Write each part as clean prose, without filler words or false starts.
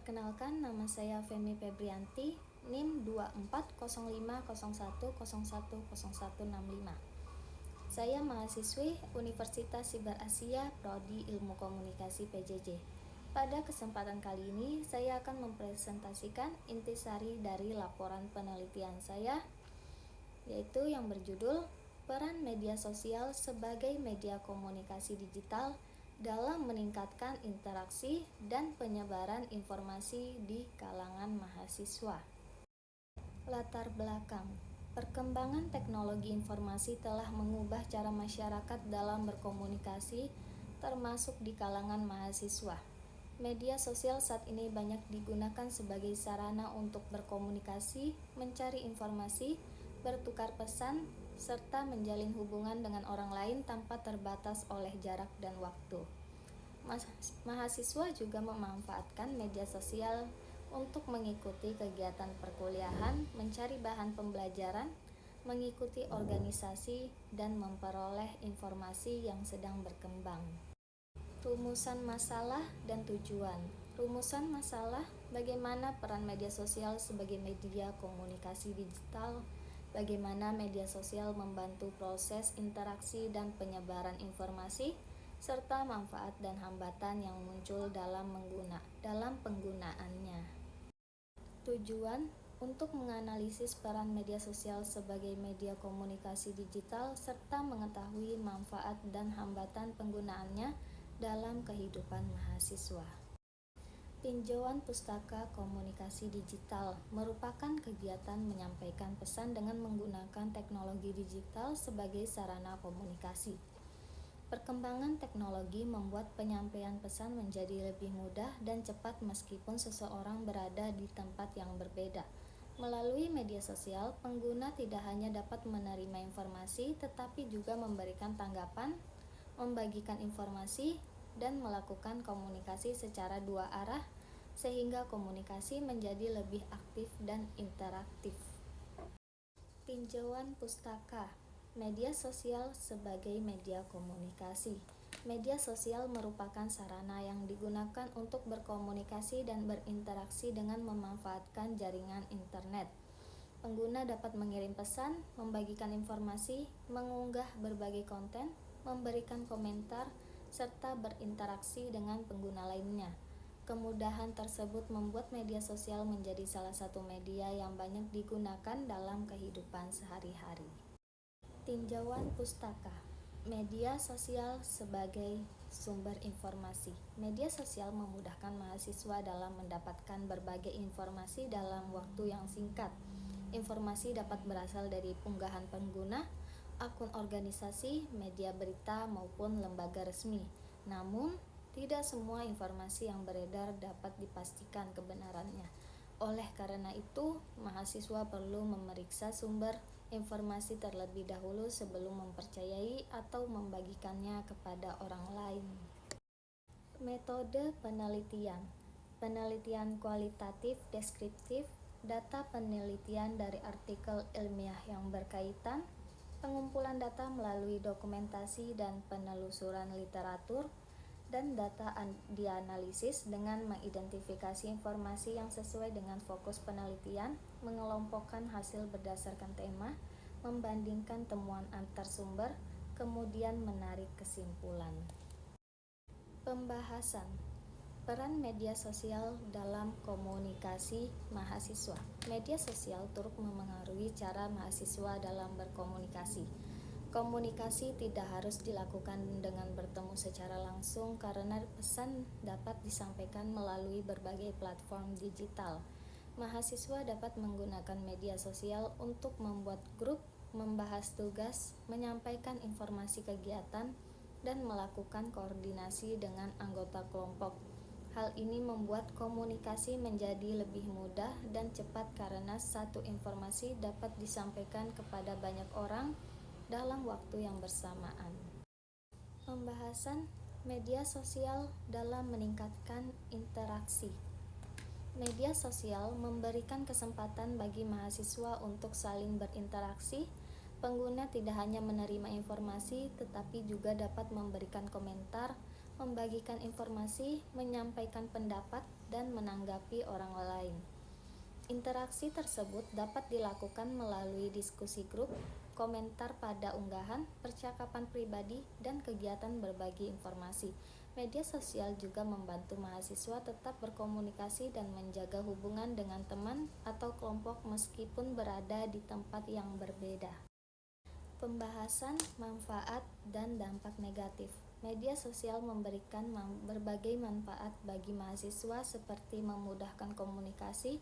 Perkenalkan, nama saya Femi Febrianti, NIM 240501010165. Saya mahasiswi Universitas Siber Asia, Prodi Ilmu Komunikasi PJJ. Pada kesempatan kali ini, saya akan mempresentasikan intisari dari laporan penelitian saya, yaitu yang berjudul Peran Media Sosial sebagai Media Komunikasi Digital dalam meningkatkan interaksi dan penyebaran informasi di kalangan mahasiswa. Latar belakang: perkembangan teknologi informasi telah mengubah cara masyarakat dalam berkomunikasi, termasuk di kalangan mahasiswa. Media sosial saat ini banyak digunakan sebagai sarana untuk berkomunikasi, mencari informasi, bertukar pesan, serta menjalin hubungan dengan orang lain tanpa terbatas oleh jarak dan waktu. Mahasiswa juga memanfaatkan media sosial untuk mengikuti kegiatan perkuliahan, mencari bahan pembelajaran, mengikuti organisasi, dan memperoleh informasi yang sedang berkembang. Rumusan masalah dan tujuan. Rumusan masalah: bagaimana peran media sosial sebagai media komunikasi digital, bagaimana media sosial membantu proses interaksi dan penyebaran informasi, serta manfaat dan hambatan yang muncul dalam penggunaannya. Tujuan: untuk menganalisis peran media sosial sebagai media komunikasi digital serta mengetahui manfaat dan hambatan penggunaannya dalam kehidupan mahasiswa. Tinjauan pustaka komunikasi digital merupakan kegiatan menyampaikan pesan dengan menggunakan teknologi digital sebagai sarana komunikasi. Perkembangan teknologi membuat penyampaian pesan menjadi lebih mudah dan cepat meskipun seseorang berada di tempat yang berbeda. Melalui media sosial, pengguna tidak hanya dapat menerima informasi, tetapi juga memberikan tanggapan, membagikan informasi, dan melakukan komunikasi secara dua arah, sehingga komunikasi menjadi lebih aktif dan interaktif. Tinjauan pustaka. Media sosial sebagai media komunikasi. Media sosial merupakan sarana yang digunakan untuk berkomunikasi dan berinteraksi dengan memanfaatkan jaringan internet. Pengguna dapat mengirim pesan, membagikan informasi, mengunggah berbagai konten, memberikan komentar, serta berinteraksi dengan pengguna lainnya. Kemudahan tersebut membuat media sosial menjadi salah satu media yang banyak digunakan dalam kehidupan sehari-hari. Tinjauan pustaka. Media sosial sebagai sumber informasi. Media sosial memudahkan mahasiswa dalam mendapatkan berbagai informasi dalam waktu yang singkat. Informasi dapat berasal dari unggahan pengguna, akun organisasi, media berita, maupun lembaga resmi. Namun, tidak semua informasi yang beredar dapat dipastikan kebenarannya. Oleh karena itu, mahasiswa perlu memeriksa sumber informasi terlebih dahulu sebelum mempercayai atau membagikannya kepada orang lain. Metode penelitian. Penelitian kualitatif deskriptif, data penelitian dari artikel ilmiah yang berkaitan, pengumpulan data melalui dokumentasi dan penelusuran literatur, dan data dianalisis dengan mengidentifikasi informasi yang sesuai dengan fokus penelitian, mengelompokkan hasil berdasarkan tema, membandingkan temuan antar sumber, kemudian menarik kesimpulan. Pembahasan: peran media sosial dalam komunikasi mahasiswa. Media sosial turut memengaruhi cara mahasiswa dalam berkomunikasi. Komunikasi tidak harus dilakukan dengan bertemu secara langsung karena pesan dapat disampaikan melalui berbagai platform digital. Mahasiswa dapat menggunakan media sosial untuk membuat grup, membahas tugas, menyampaikan informasi kegiatan, dan melakukan koordinasi dengan anggota kelompok. Hal ini membuat komunikasi menjadi lebih mudah dan cepat karena satu informasi dapat disampaikan kepada banyak orang dalam waktu yang bersamaan. Pembahasan media sosial dalam meningkatkan interaksi. Media sosial memberikan kesempatan bagi mahasiswa untuk saling berinteraksi. Pengguna tidak hanya menerima informasi, tetapi juga dapat memberikan komentar, membagikan informasi, menyampaikan pendapat, dan menanggapi orang lain. Interaksi tersebut dapat dilakukan melalui diskusi grup, komentar pada unggahan, percakapan pribadi, dan kegiatan berbagi informasi. Media sosial juga membantu mahasiswa tetap berkomunikasi dan menjaga hubungan dengan teman atau kelompok meskipun berada di tempat yang berbeda. Pembahasan manfaat dan dampak negatif. Media sosial memberikan berbagai manfaat bagi mahasiswa seperti memudahkan komunikasi,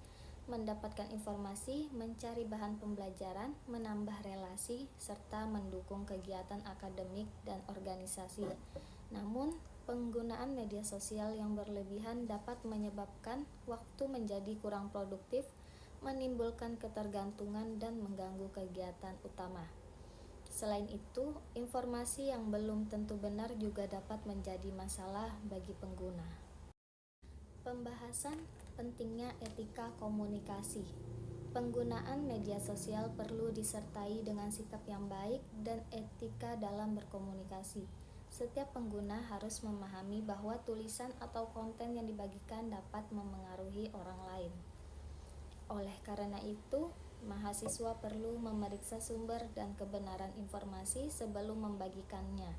mendapatkan informasi, mencari bahan pembelajaran, menambah relasi, serta mendukung kegiatan akademik dan organisasi. Namun, penggunaan media sosial yang berlebihan dapat menyebabkan waktu menjadi kurang produktif, menimbulkan ketergantungan, dan mengganggu kegiatan utama. Selain itu, informasi yang belum tentu benar juga dapat menjadi masalah bagi pengguna. Pembahasan pentingnya etika komunikasi. Penggunaan media sosial perlu disertai dengan sikap yang baik dan etika dalam berkomunikasi. Setiap pengguna harus memahami bahwa tulisan atau konten yang dibagikan dapat memengaruhi orang lain. Oleh karena itu, mahasiswa perlu memeriksa sumber dan kebenaran informasi sebelum membagikannya,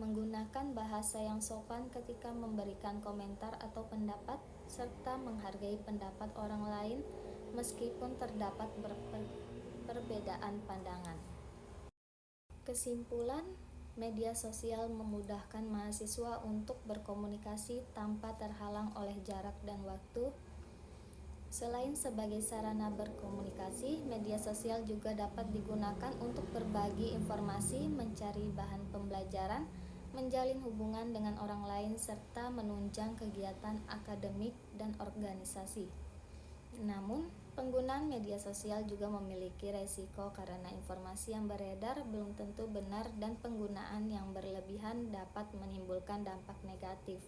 menggunakan bahasa yang sopan ketika memberikan komentar atau pendapat, serta menghargai pendapat orang lain meskipun terdapat perbedaan pandangan. Kesimpulan, media sosial memudahkan mahasiswa untuk berkomunikasi tanpa terhalang oleh jarak dan waktu. Selain sebagai sarana berkomunikasi, media sosial juga dapat digunakan untuk berbagi informasi, mencari bahan pembelajaran, menjalin hubungan dengan orang lain, serta menunjang kegiatan akademik dan organisasi. Namun, penggunaan media sosial juga memiliki resiko karena informasi yang beredar belum tentu benar dan penggunaan yang berlebihan dapat menimbulkan dampak negatif.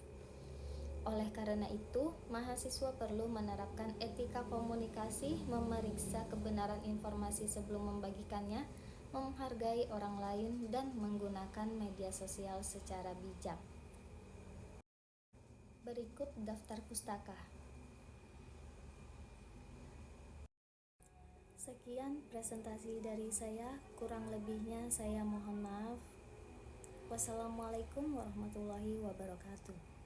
Oleh karena itu, mahasiswa perlu menerapkan etika komunikasi, memeriksa kebenaran informasi sebelum membagikannya, menghargai orang lain, dan menggunakan media sosial secara bijak. Berikut daftar pustaka. Sekian presentasi dari saya, kurang lebihnya saya mohon maaf. Wassalamualaikum warahmatullahi wabarakatuh.